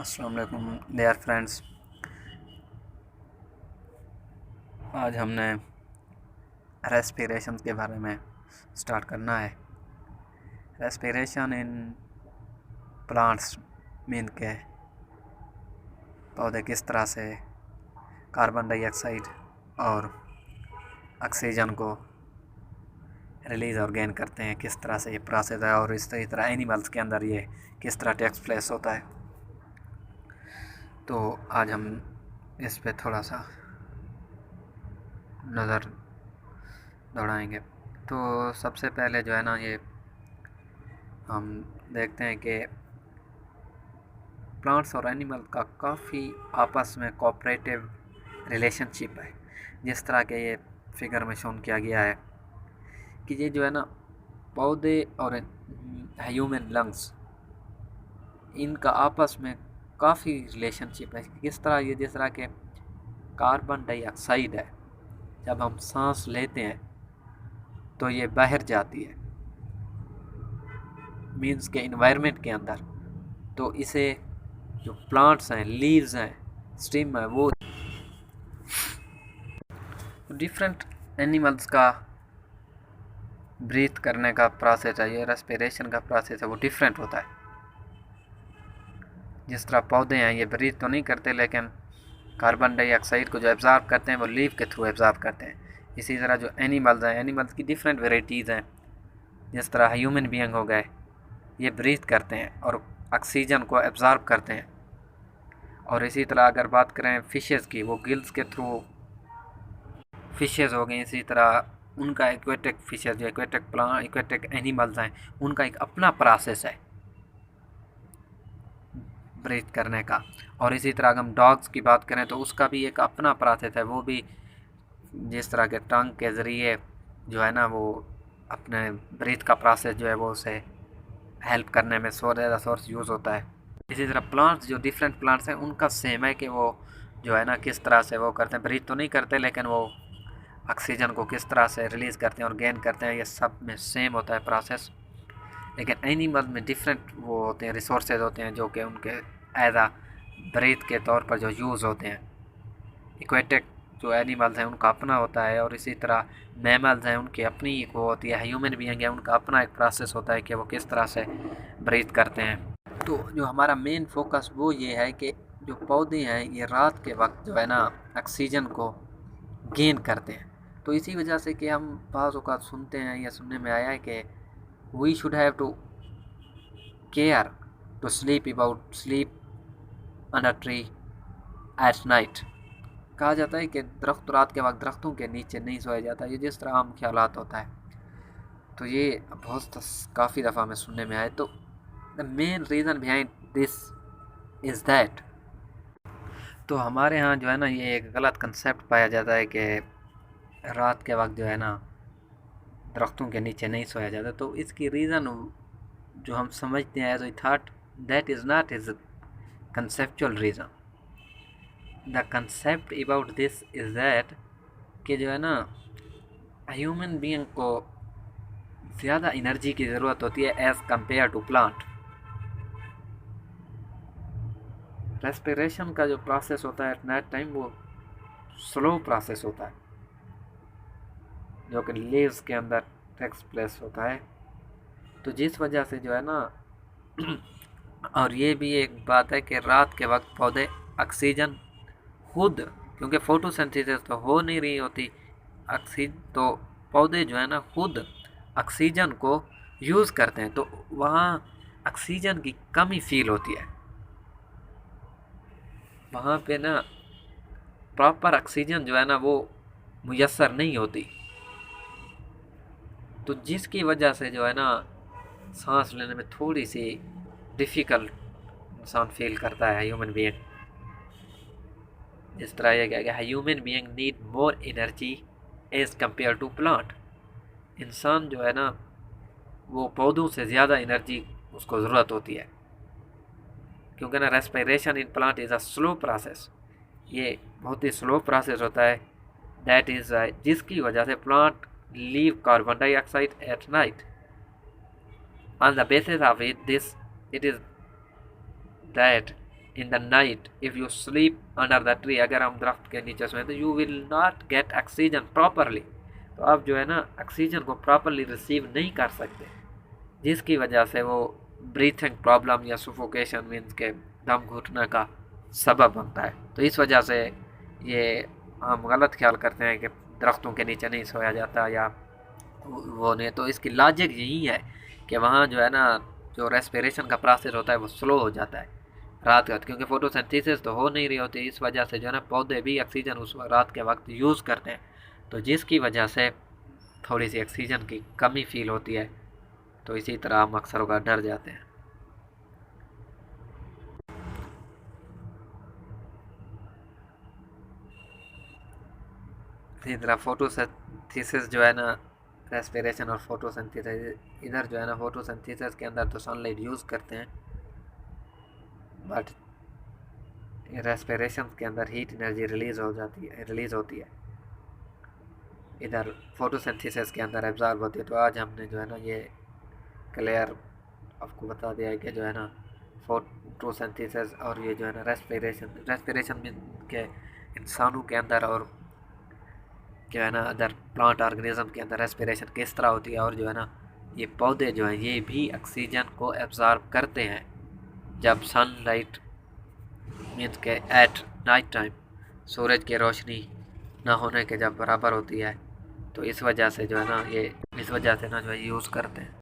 अस्सलाम वालेकुम dear friends. आज हमने रेस्पिरेशन के बारे में स्टार्ट करना है। रेस्पिरेशन इन प्लांट्स मीन के पौधे किस तरह से कार्बन डाइऑक्साइड और ऑक्सीजन को रिलीज़ और गेन करते हैं, किस तरह से ये प्रोसेस है, और इसी तरह एनिमल्स के अंदर ये किस तरह टेक्स प्लेस होता है। तो आज हम इस पे थोड़ा सा नज़र दौड़ाएंगे। तो सबसे पहले जो है ना, ये हम देखते हैं कि प्लांट्स और एनिमल का काफ़ी आपस में कोऑपरेटिव रिलेशनशिप है। जिस तरह के ये फिगर में शोन किया गया है कि ये जो है ना, पौधे और ह्यूमन लंग्स, इनका आपस में काफ़ी रिलेशनशिप है। किस तरह, ये जिस तरह के कार्बन डाइऑक्साइड है, जब हम सांस लेते हैं तो ये बाहर जाती है, मीन्स के इन्वायरमेंट के अंदर। तो इसे जो प्लांट्स हैं, लीव्स हैं, स्टेम है, वो डिफरेंट एनिमल्स का ब्रीथ करने का प्रोसेस है, ये रेस्पिरेशन का प्रोसेस है, वो डिफरेंट होता है। जिस तरह पौधे हैं, ये ब्रीथ तो नहीं करते, लेकिन कार्बन डाइऑक्साइड को जो एब्जॉर्ब करते हैं वो लीव के थ्रू एब्जॉर्ब करते हैं। इसी तरह जो एनिमल्स हैं, एनिमल्स की डिफरेंट वेराइटीज़ हैं। जिस तरह ह्यूमन बीइंग हो गए, ये ब्रीथ करते हैं और ऑक्सीजन को एब्जॉर्ब करते हैं। और इसी तरह अगर बात करें फिशेज़ की, वो गिल्स के थ्रू फिशेज़ हो गई। इसी तरह उनका एक्वेटिक फिशेज, जो एक्वेटिक एनिमल्स हैं, उनका एक अपना प्रोसेस है ब्रीथ करने का। और इसी तरह अगर हम डॉग्स की बात करें तो उसका भी एक अपना प्रोसेस है। वो भी जिस तरह के टंग के ज़रिए जो है ना, वो अपने ब्रीथ का प्रोसेस जो है वो उसे हेल्प करने में ज़्यादा सोर्स यूज़ होता है। इसी तरह प्लांट्स, जो डिफरेंट प्लांट्स हैं, उनका सेम है कि वो जो है ना किस तरह से वो करते हैं। ब्रीथ तो नहीं करते, लेकिन वो ऑक्सीजन को किस तरह से रिलीज़ करते हैं और गेन करते हैं, ये सब में सेम होता है प्रोसेस। लेकिन एनिमल में डिफरेंट वो होते हैं, रिसोर्सेज होते हैं, जो कि उनके एज आ ब्रीथ के तौर पर जो यूज़ होते हैं। इक्वेटिक जो एनिमल्स हैं उनका अपना होता है, और इसी तरह मैमल्स हैं, उनकी अपनी वो होती है। ह्यूमन बीइंग है, उनका अपना एक प्रोसेस होता है कि वो किस तरह से ब्रीथ करते हैं। तो जो हमारा मेन फोकस वो ये है कि जो पौधे हैं, ये रात के वक्त जो है ना ऑक्सीजन को गेन करते हैं। तो इसी वजह से कि हम बाज़ औक़ात सुनते हैं या सुनने में आया है कि we should have to care to sleep under tree at night. कहा जाता है कि रात के वक्त दरख्तों के नीचे नहीं सोया जाता, ये जिस तरह आम ख्यालात होता है। तो ये बहुत काफ़ी दफ़ा में सुनने में आए। तो the main reason behind this is that, तो हमारे यहाँ जो है ना, ये एक गलत कंसेप्ट पाया जाता है कि रात के वक्त जो है ना दरख्तों के नीचे नहीं सोया जाता। तो इसकी रीज़न जो हम समझते हैं, as I thought that is not is conceptual reason. The concept about this is that कि जो है ना, ह्यूमन बीइंग को ज़्यादा एनर्जी की ज़रूरत होती है as compare to plant. Respiration का जो प्रोसेस होता है एट नाइट टाइम, वो स्लो प्रोसेस होता है, जो कि लीव्स के अंदर टेक्स प्लेस होता है। तो जिस वजह से जो है ना और ये भी एक बात है कि रात के वक्त पौधे ऑक्सीजन खुद, क्योंकि फोटोसिंथेसिस तो हो नहीं रही होती तो पौधे जो है ना खुद ऑक्सीजन को यूज़ करते हैं। तो वहाँ ऑक्सीजन की कमी फील होती है, वहाँ पे ना प्रॉपर ऑक्सीजन जो है ना वो मुयस्सर नहीं होती। तो जिसकी वजह से जो है ना सांस लेने में थोड़ी सी डिफ़िकल्ट इंसान फील करता है, ह्यूमन बीइंग। इस तरह यह कहा गया, human being need more energy as compare to plant. इंसान जो है ना वो पौधों से ज़्यादा एनर्जी उसको ज़रूरत होती है, क्योंकि ना respiration in plant is a slow process. ये बहुत ही स्लो प्रोसेस होता है। दैट इज़ जिसकी वजह से plant leave carbon dioxide at night. On the basis of it is that in the night if you sleep under the tree, अगर हम दरख्त के नीचे सोएं तो you will not gate oxygen properly, तो आप जो है ना ऑक्सीजन को प्रॉपरली रिसीव नहीं कर सकते, जिसकी वजह से वो ब्रीथिंग प्रॉब्लम या सुफोकेशन मीन्स के दम घुटने का सबब बनता है। तो इस वजह से ये हम गलत ख्याल करते हैं कि दरख्तों के नीचे नहीं सोया जाता या वो नहीं, तो इसकी लॉजिक यही है कि वहाँ जो है ना जो रेस्पिरेशन का प्रोसेस होता है वो स्लो हो जाता है रात का, क्योंकि फोटोसिंथेसिस तो हो नहीं रही होती, इस वजह से जो है ना पौधे भी ऑक्सीजन उस रात के वक्त यूज़ करते हैं, तो जिसकी वजह से थोड़ी सी ऑक्सीजन की कमी फील होती है। तो इसी तरह हम अक्सर होकर डर जाते हैं। इसी तरह फोटोसिंथेसिस जो है ना रेस्पिरेशन और फोटोसिंथेसिस, इधर जो है ना फोटोसिंथेसिस के अंदर तो सनलाइट यूज़ करते हैं, बट रेस्पिरेशन के अंदर हीट एनर्जी रिलीज़ होती है, इधर फोटोसिंथेसिस के अंदर एब्जॉर्ब होती है। तो आज हमने जो है ना ये क्लियर आपको बता दिया है कि जो है ना फोटोसिंथेसिस और ये जो है ना रेस्पिरेशन में के इंसानों के अंदर और जो है ना अदर प्लांट ऑर्गेनिज्म के अंदर रेस्पिरेशन किस तरह होती है, और जो है ना ये पौधे जो हैं ये भी ऑक्सीजन को एब्जॉर्ब करते हैं जब सनलाइट मीन्स के एट नाइट टाइम सूरज की रोशनी ना होने के जब बराबर होती है, तो इस वजह से जो है ना ये इस वजह से ना जो है यूज़ करते हैं।